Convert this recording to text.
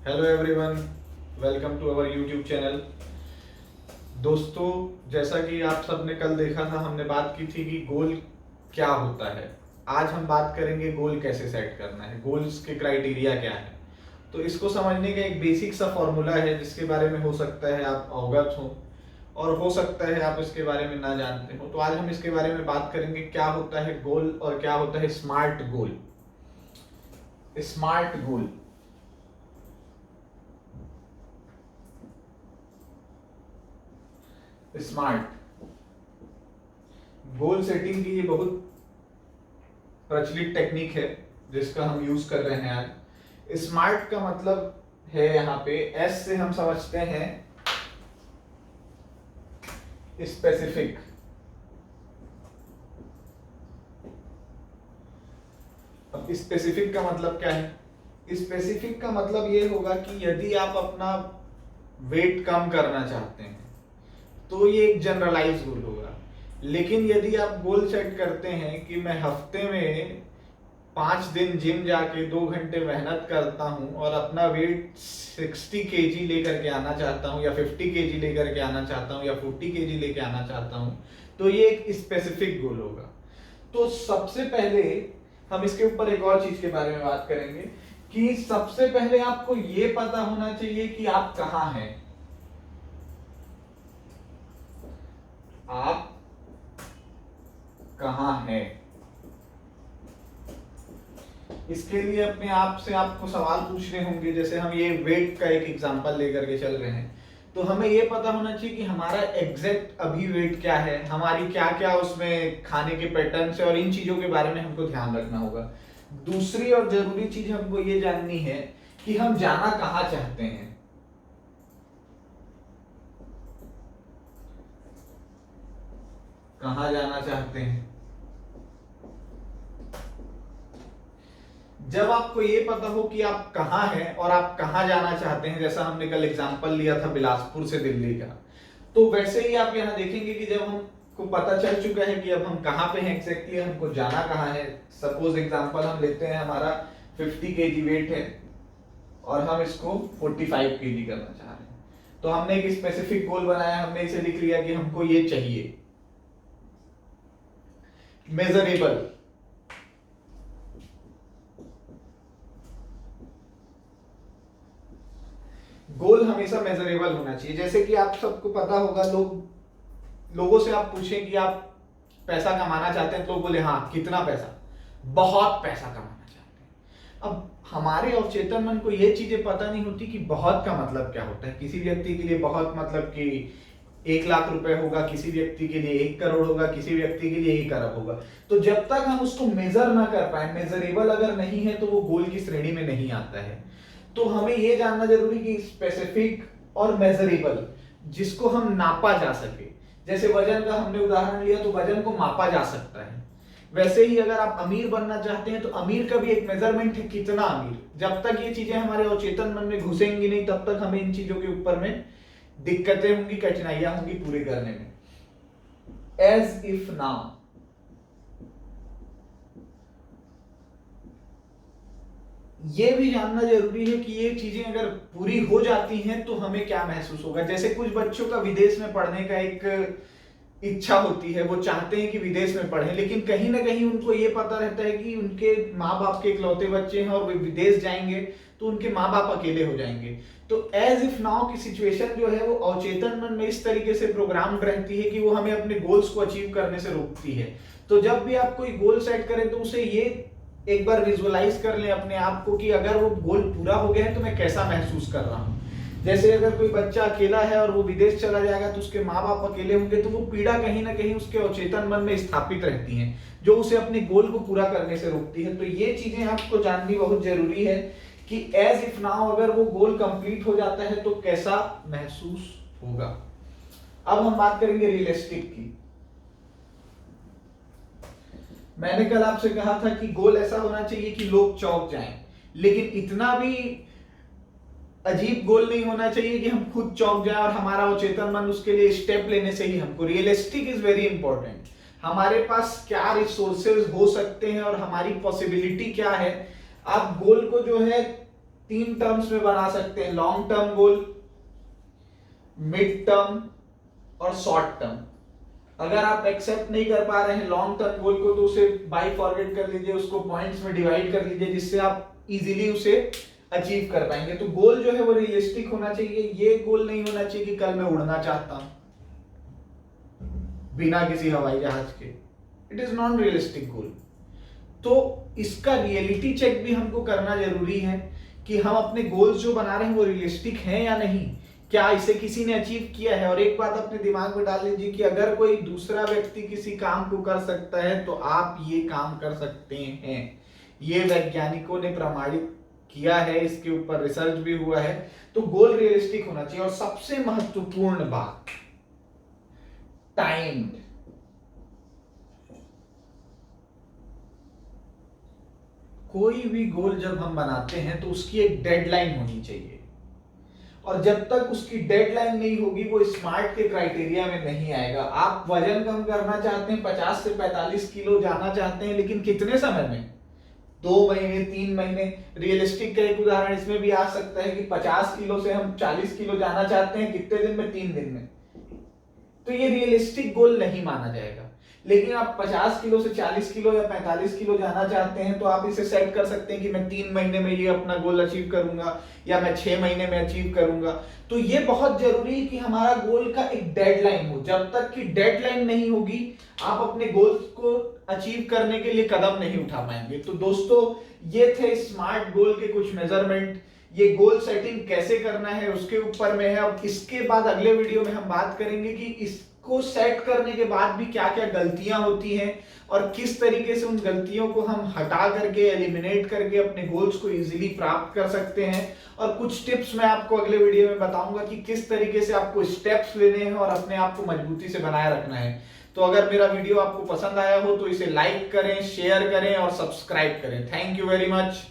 Hello everyone, welcome to our YouTube channel. दोस्तों, जैसा कि आप सबने कल देखा था, हमने बात की थी कि गोल क्या होता है। आज हम बात करेंगे गोल कैसे सेट करना है, गोल्स के क्राइटेरिया क्या है। तो इसको समझने का एक बेसिक सा फॉर्मूला है जिसके बारे में हो सकता है आप अवगत हो और हो सकता है आप इसके बारे में ना जानते हो। तो आज हम इसके बारे में बात करेंगे, क्या होता है गोल और क्या होता है स्मार्ट गोल। स्मार्ट गोल स्मार्ट गोल सेटिंग की ये बहुत प्रचलित टेक्निक है जिसका हम यूज कर रहे हैं आज। स्मार्ट का मतलब है, यहाँ पे एस से हम समझते हैं स्पेसिफिक। अब स्पेसिफिक का मतलब क्या है? स्पेसिफिक का मतलब ये होगा कि यदि आप अपना वेट कम करना चाहते हैं तो ये एक जनरलाइज गोल होगा। लेकिन यदि आप गोल सेट करते हैं कि मैं हफ्ते में 5 दिन जिम जाके 2 घंटे मेहनत करता हूं और अपना वेट 60 kg लेकर के आना चाहता हूं या 50 kg लेकर के आना चाहता हूं या 40 kg लेके आना चाहता हूं, तो ये एक स्पेसिफिक गोल होगा। तो सबसे पहले हम इसके ऊपर एक और चीज के बारे में बात करेंगे कि सबसे पहले आपको ये पता होना चाहिए कि आप कहां हैं। आप कहां हैं, इसके लिए अपने आप से आपको सवाल पूछने होंगे। जैसे हम ये वेट का एक एग्जांपल लेकर के चल रहे हैं, तो हमें ये पता होना चाहिए कि हमारा एग्जैक्ट अभी वेट क्या है, हमारी क्या क्या उसमें खाने के पैटर्न है, और इन चीजों के बारे में हमको ध्यान रखना होगा। दूसरी और जरूरी चीज हमको ये जाननी है कि हम जाना कहाँ चाहते हैं। कहाँ जाना चाहते हैं? जब आपको ये पता हो कि आप कहाँ हैं और आप कहाँ जाना चाहते हैं, जैसा हमने कल एग्जांपल लिया था बिलासपुर से दिल्ली का, तो वैसे ही आप यहाँ देखेंगे कि जब हमको पता चल चुका है कि अब हम कहाँ पे हैं एग्जैक्टली, हमको जाना कहाँ है। सपोज एग्जांपल हम लेते हैं, हमारा 50 kg वेट है और हम इसको 45 kg करना चाह रहे हैं। तो हमने एक स्पेसिफिक गोल बनाया, हमने इसे लिख लिया कि हमको ये चाहिए, मेजरेबल। गोल हमेशा मेजरेबल होना चाहिए। जैसे कि आप सबको पता होगा, लोगों से आप पूछें कि आप पैसा कमाना चाहते हैं, तो लोग बोले हाँ कितना पैसा, बहुत पैसा कमाना चाहते हैं। अब हमारे अवचेतन मन को ये चीजें पता नहीं होती कि बहुत का मतलब क्या होता है। किसी व्यक्ति के लिए बहुत मतलब कि 1 लाख रुपए होगा, किसी व्यक्ति के लिए 1 करोड़ होगा, किसी व्यक्ति के लिए 1 अरब होगा। तो जब तक हम उसको मेजर ना कर पाए, मेजरेबल अगर नहीं है, तो वो गोल की श्रेणी में नहीं आता है। तो हमें यह जानना जरूरी कि स्पेसिफिक और मेजरेबल, जिसको हम नापा जा सके। जैसे वजन का हमने उदाहरण लिया, तो वजन को मापा जा सकता है। वैसे ही अगर आप अमीर बनना चाहते हैं, तो अमीर का भी एक मेजरमेंट है, कितना अमीर। जब तक ये चीजें हमारे अवचेतन मन में घुसेंगी नहीं, तब तक हमें इन चीजों के ऊपर में दिक्कतें होंगी, कठिनाइयां होंगी पूरे करने में। एज इफ नाउ, ये भी जानना जरूरी है कि ये चीजें अगर पूरी हो जाती हैं तो हमें क्या महसूस होगा। जैसे कुछ बच्चों का विदेश में पढ़ने का एक इच्छा होती है, वो चाहते हैं कि विदेश में पढ़ें, लेकिन कहीं ना कहीं उनको ये पता रहता है कि उनके माँ बाप के इकलौते बच्चे हैं और वे विदेश जाएंगे तो उनके माँ बाप अकेले हो जाएंगे। तो एज इफ नाउ की सिचुएशन जो है वो अवचेतन मन में इस तरीके से प्रोग्राम रहती है कि वो हमें अपने गोल्स को अचीव करने से रोकती है। तो जब भी आप कोई गोल सेट करें, तो उसे ये एक बार विजुअलाइज कर लें अपने आप को कि अगर वो गोल पूरा हो गया है तो मैं कैसा महसूस कर रहा हूँ। जैसे अगर कोई बच्चा अकेला है और वो विदेश चला जाएगा, तो उसके माँ बाप अकेले होंगे, तो वो पीड़ा कहीं ना कहीं उसके अवचेतन मन में स्थापित रहती हैं, जो उसे अपने गोल को पूरा करने से रोकती है। तो ये चीजें आपको जाननी बहुत जरूरी है कि एज इफ नाउ अगर वो गोल कंप्लीट हो जाता है तो कैसा महसूस होगा। अब हम बात करेंगे रियलिस्टिक की। मैंने कल आपसे कहा था कि गोल ऐसा होना चाहिए कि लोग चौंक जाएं, लेकिन इतना भी अजीब गोल नहीं होना चाहिए कि हम खुद चौंक जाएं और हमारा अवचेतन मन उसके लिए स्टेप लेने से ही हमको। Realistic is very important. हमारे पास क्या रिसोर्सेज हो सकते हैं और हमारी पॉसिबिलिटी क्या है। आप गोल को जो है तीन टर्म्स में बना सकते हैं, long term goal, mid term और शॉर्ट टर्म। अगर आप एक्सेप्ट नहीं कर पा रहे हैं लॉन्ग टर्म गोल को, तो उसे बाई फॉरवर्ड कर लीजिए, उसको पॉइंट्स में डिवाइड कर लीजिए, जिससे आप इजीली उसे अचीव कर पाएंगे। तो गोल जो है वो रियलिस्टिक होना चाहिए। ये गोल नहीं होना चाहिए कि कल मैं उड़ना चाहता हूं बिना किसी हवाई जहाज के। इट इज नॉन रियलिस्टिक गोल। तो इसका रियलिटी चेक भी हमको करना जरूरी है कि हम अपने गोल्स जो बना रहे हैं वो रियलिस्टिक हैं या नहीं, क्या इसे किसी ने अचीव किया है। और एक बात अपने दिमाग में डाल लीजिए कि अगर कोई दूसरा व्यक्ति किसी काम को कर सकता है तो आप ये काम कर सकते हैं। ये वैज्ञानिकों ने प्रमाणित किया है, इसके ऊपर रिसर्च भी हुआ है। तो गोल रियलिस्टिक होना चाहिए। और सबसे महत्वपूर्ण बात, टाइम्ड। कोई भी गोल जब हम बनाते हैं तो उसकी एक डेडलाइन होनी चाहिए, और जब तक उसकी डेडलाइन नहीं होगी वो स्मार्ट के क्राइटेरिया में नहीं आएगा। आप वजन कम करना चाहते हैं, 50 से 45 किलो जाना चाहते हैं, लेकिन कितने समय में? 2 महीने, 3 महीने। रियलिस्टिक का एक उदाहरण इसमें भी आ सकता है कि 50 किलो से हम 40 किलो जाना चाहते हैं, कितने दिन में? 3 दिन में। तो ये रियलिस्टिक गोल नहीं माना जाएगा। लेकिन आप 50 किलो से 40 किलो या 45 किलो जाना चाहते हैं तो आप इसे सेट कर सकते हैं कि मैं 3 महीने में ये अपना गोल अचीव करूंगा, या मैं 6 महीने में अचीव करूंगा। तो ये बहुत जरूरी है कि हमारा गोल का एक डेडलाइन हो। जब तक कि डेडलाइन नहीं होगी आप अपने गोल्स को अचीव करने के लिए कदम नहीं उठा पाएंगे। तो दोस्तों, ये थे स्मार्ट गोल के कुछ मेजरमेंट। ये गोल सेटिंग कैसे करना है उसके ऊपर में है। अब इसके बाद अगले वीडियो में हम बात करेंगे कि इसको सेट करने के बाद भी क्या क्या गलतियां होती हैं और किस तरीके से उन गलतियों को हम हटा करके, एलिमिनेट करके अपने गोल्स को इजीली प्राप्त कर सकते हैं। और कुछ टिप्स मैं आपको अगले वीडियो में बताऊंगा कि किस तरीके से आपको स्टेप्स लेने हैं और अपने आप को मजबूती से बनाए रखना है। तो अगर मेरा वीडियो आपको पसंद आया हो तो इसे लाइक करें, शेयर करें और सब्सक्राइब करें। Thank you very much.